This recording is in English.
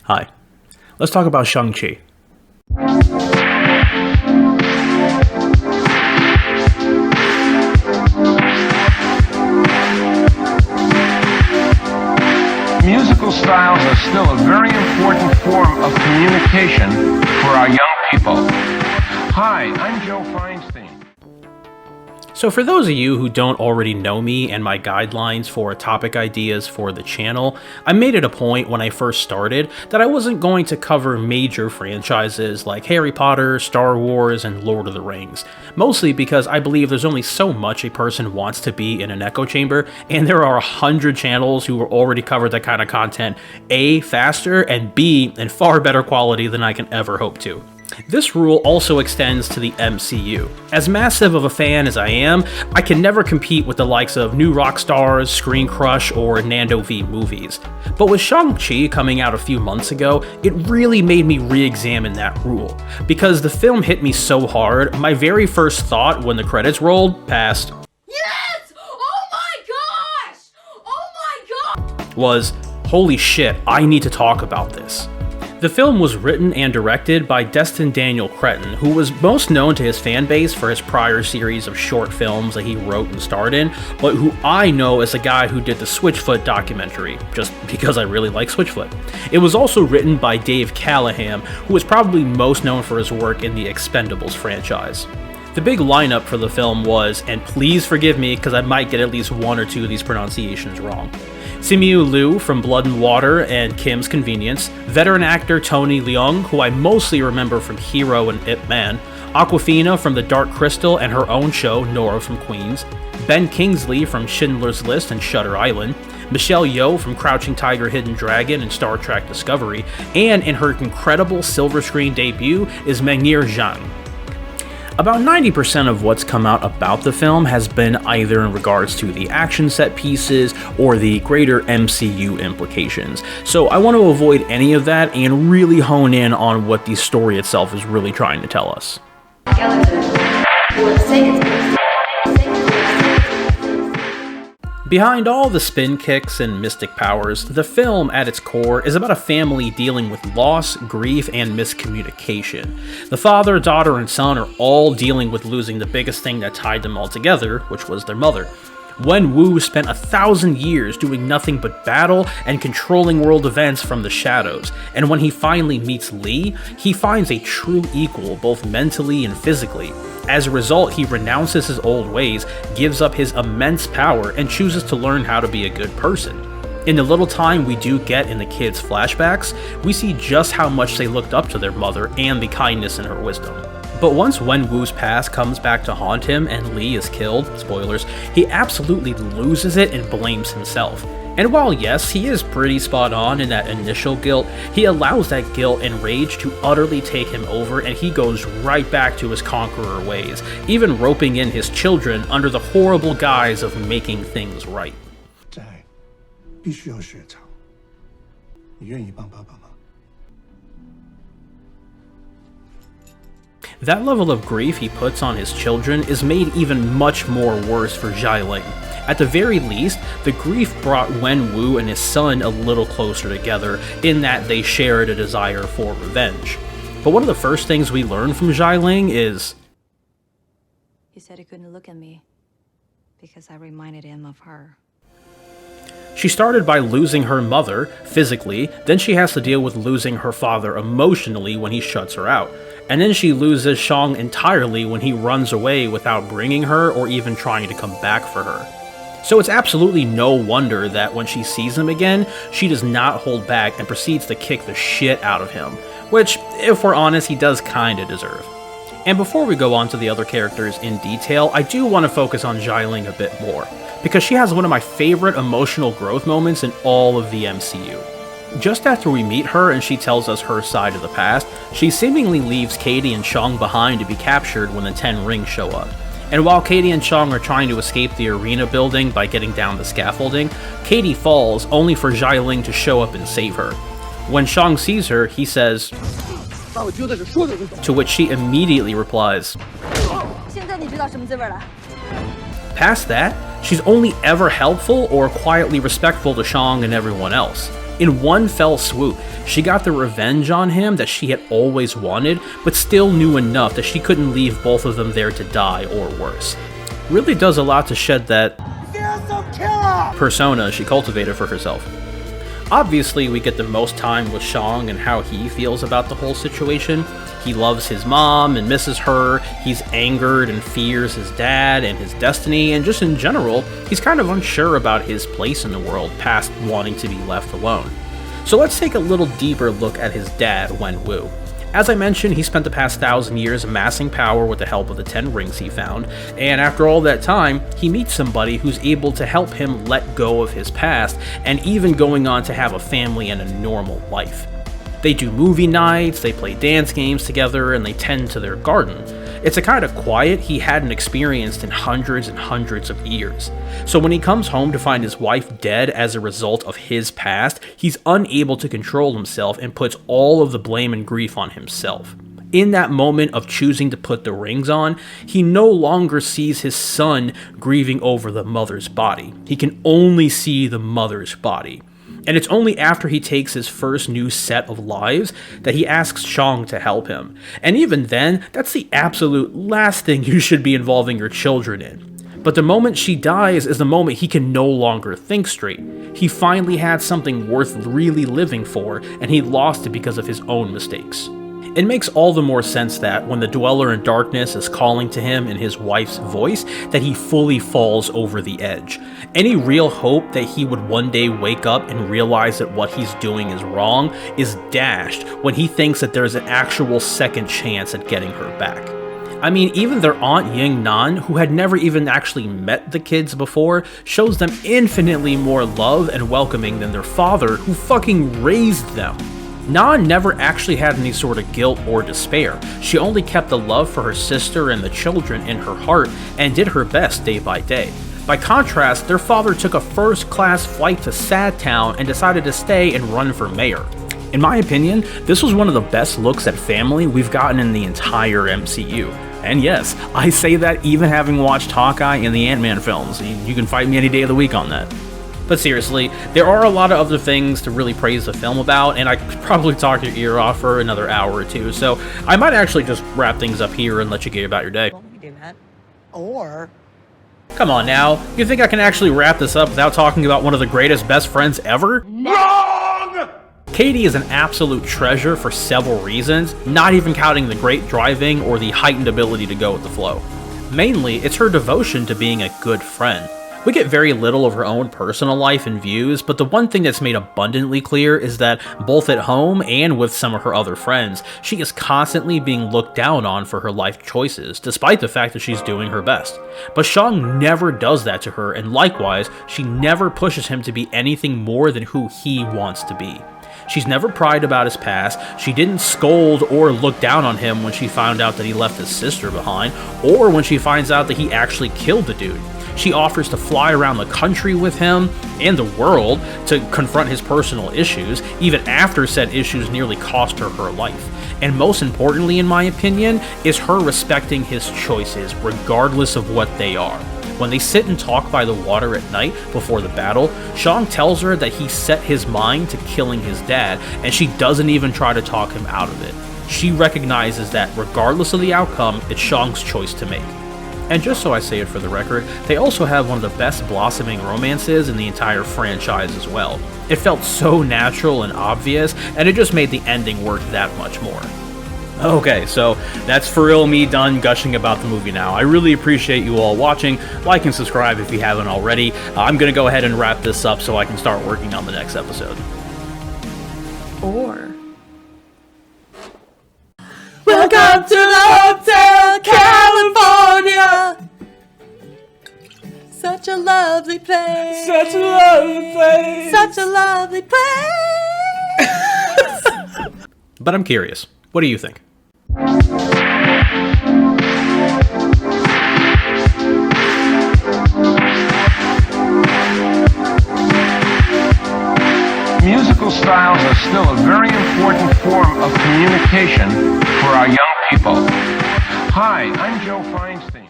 Hi. Let's talk about Shang Chi. Musical styles are still a very important form of communication for our young people. Hi, I'm Joe Feinstein. So for those of you who don't already know me and my guidelines for topic ideas for the channel, I made it a point when I first started that I wasn't going to cover major franchises like Harry Potter, Star Wars, and Lord of the Rings. Mostly because I believe there's only so much a person wants to be in an echo chamber, and there are 100 channels who have already covered that kind of content, A, faster, and B, in far better quality than I can ever hope to. This rule also extends to the MCU. As massive of a fan as I am, I can never compete with the likes of New Rockstars, Screen Crush, or Nando V movies. But with Shang-Chi coming out a few months ago, it really made me re-examine that rule. Because the film hit me so hard, my very first thought when the credits rolled past Yes! Oh my gosh! Oh my god! Was, holy shit, I need to talk about this. The film was written and directed by Destin Daniel Cretton, who was most known to his fanbase for his prior series of short films that he wrote and starred in, but who I know as the guy who did the Switchfoot documentary, just because I really like Switchfoot. It was also written by Dave Callaham, who is probably most known for his work in the Expendables franchise. The big lineup for the film was, and please forgive me because I might get at least one or two of these pronunciations wrong, Simu Liu from Blood and Water and Kim's Convenience, veteran actor Tony Leung, who I mostly remember from Hero and Ip Man, Awkwafina from The Dark Crystal and her own show, Nora from Queens, Ben Kingsley from Schindler's List and Shutter Island, Michelle Yeoh from Crouching Tiger, Hidden Dragon and Star Trek Discovery, and in her incredible silver screen debut is Meng'er Zhang. About 90% of what's come out about the film has been either in regards to the action set pieces or the greater MCU implications, so I want to avoid any of that and really hone in on what the story itself is really trying to tell us. Behind all the spin kicks and mystic powers, the film at its core is about a family dealing with loss, grief, and miscommunication. The father, daughter, and son are all dealing with losing the biggest thing that tied them all together, which was their mother. Wenwu spent 1,000 years doing nothing but battle and controlling world events from the shadows, and when he finally meets Li, he finds a true equal both mentally and physically. As a result, he renounces his old ways, gives up his immense power, and chooses to learn how to be a good person. In the little time we do get in the kids' flashbacks, we see just how much they looked up to their mother and the kindness in her wisdom. But once Wenwu's past comes back to haunt him and Li is killed, spoilers, he absolutely loses it and blames himself. And while yes, he is pretty spot on in that initial guilt, he allows that guilt and rage to utterly take him over and he goes right back to his conqueror ways, even roping in his children under the horrible guise of making things right. That level of grief he puts on his children is made even much more worse for Xialing. At the very least, the grief brought Wenwu and his son a little closer together in that they shared a desire for revenge. But one of the first things we learn from Xialing is, he said he couldn't look at me because I reminded him of her. She started by losing her mother, physically, then she has to deal with losing her father emotionally when he shuts her out. And then she loses Shang entirely when he runs away without bringing her or even trying to come back for her. So it's absolutely no wonder that when she sees him again, she does not hold back and proceeds to kick the shit out of him, which, if we're honest, he does kinda deserve. And before we go on to the other characters in detail, I do want to focus on Xialing a bit more, because she has one of my favorite emotional growth moments in all of the MCU. Just after we meet her and she tells us her side of the past, she seemingly leaves Katie and Shang behind to be captured when the 10 Rings show up. And while Katie and Shang are trying to escape the arena building by getting down the scaffolding, Katie falls only for Xialing to show up and save her. When Shang sees her, he says, to which she immediately replies, Past that, she's only ever helpful or quietly respectful to Shang and everyone else. In one fell swoop, she got the revenge on him that she had always wanted, but still knew enough that she couldn't leave both of them there to die or worse. Really does a lot to shed that persona she cultivated for herself. Obviously, we get the most time with Shang and how he feels about the whole situation. He loves his mom and misses her, he's angered and fears his dad and his destiny, and just in general, he's kind of unsure about his place in the world past wanting to be left alone. So let's take a little deeper look at his dad, Wenwu. As I mentioned, he spent the past 1,000 years amassing power with the help of the 10 rings he found, and after all that time, he meets somebody who's able to help him let go of his past, and even going on to have a family and a normal life. They do movie nights, they play dance games together, and they tend to their garden. It's a kind of quiet he hadn't experienced in hundreds and hundreds of years. So when he comes home to find his wife dead as a result of his past, he's unable to control himself and puts all of the blame and grief on himself. In that moment of choosing to put the rings on, he no longer sees his son grieving over the mother's body. He can only see the mother's body. And it's only after he takes his first new set of lives that he asks Shang to help him. And even then, that's the absolute last thing you should be involving your children in. But the moment she dies is the moment he can no longer think straight. He finally had something worth really living for, and he lost it because of his own mistakes. It makes all the more sense that when the Dweller in Darkness is calling to him in his wife's voice, that he fully falls over the edge. Any real hope that he would one day wake up and realize that what he's doing is wrong is dashed when he thinks that there's an actual second chance at getting her back. I mean, even their aunt Ying Nan, who had never even actually met the kids before, shows them infinitely more love and welcoming than their father, who fucking raised them. Nan never actually had any sort of guilt or despair. She only kept the love for her sister and the children in her heart and did her best day by day. By contrast, their father took a first-class flight to Sad Town and decided to stay and run for mayor. In my opinion, this was one of the best looks at family we've gotten in the entire MCU. And yes, I say that even having watched Hawkeye and the Ant-Man films. You can fight me any day of the week on that. But seriously, there are a lot of other things to really praise the film about, and I could probably talk your ear off for another hour or two, so I might actually just wrap things up here and let you get about your day. Well, we do that. Or... Come on now, you think I can actually wrap this up without talking about one of the greatest best friends ever? Wrong! Katie is an absolute treasure for several reasons, not even counting the great driving or the heightened ability to go with the flow. Mainly, it's her devotion to being a good friend. We get very little of her own personal life and views, but the one thing that's made abundantly clear is that both at home and with some of her other friends, she is constantly being looked down on for her life choices, despite the fact that she's doing her best. But Shang never does that to her, and likewise, she never pushes him to be anything more than who he wants to be. She's never pried about his past, she didn't scold or look down on him when she found out that he left his sister behind, or when she finds out that he actually killed the dude. She offers to fly around the country with him and the world to confront his personal issues, even after said issues nearly cost her her life. And most importantly, in my opinion, is her respecting his choices, regardless of what they are. When they sit and talk by the water at night before the battle, Shang tells her that he set his mind to killing his dad, and she doesn't even try to talk him out of it. She recognizes that regardless of the outcome, it's Shang's choice to make. And just so I say it for the record, they also have one of the best blossoming romances in the entire franchise as well. It felt so natural and obvious, and it just made the ending work that much more. Okay, so that's for real me done gushing about the movie now. I really appreciate you all watching. Like and subscribe if you haven't already. I'm going to go ahead and wrap this up so I can start working on the next episode. Or... Welcome to the Hotel California! Such a lovely place! Such a lovely place! Such a lovely place! But I'm curious, what do you think? Musical styles are still a very important form of communication for our young people. Hi, I'm Joe Feinstein.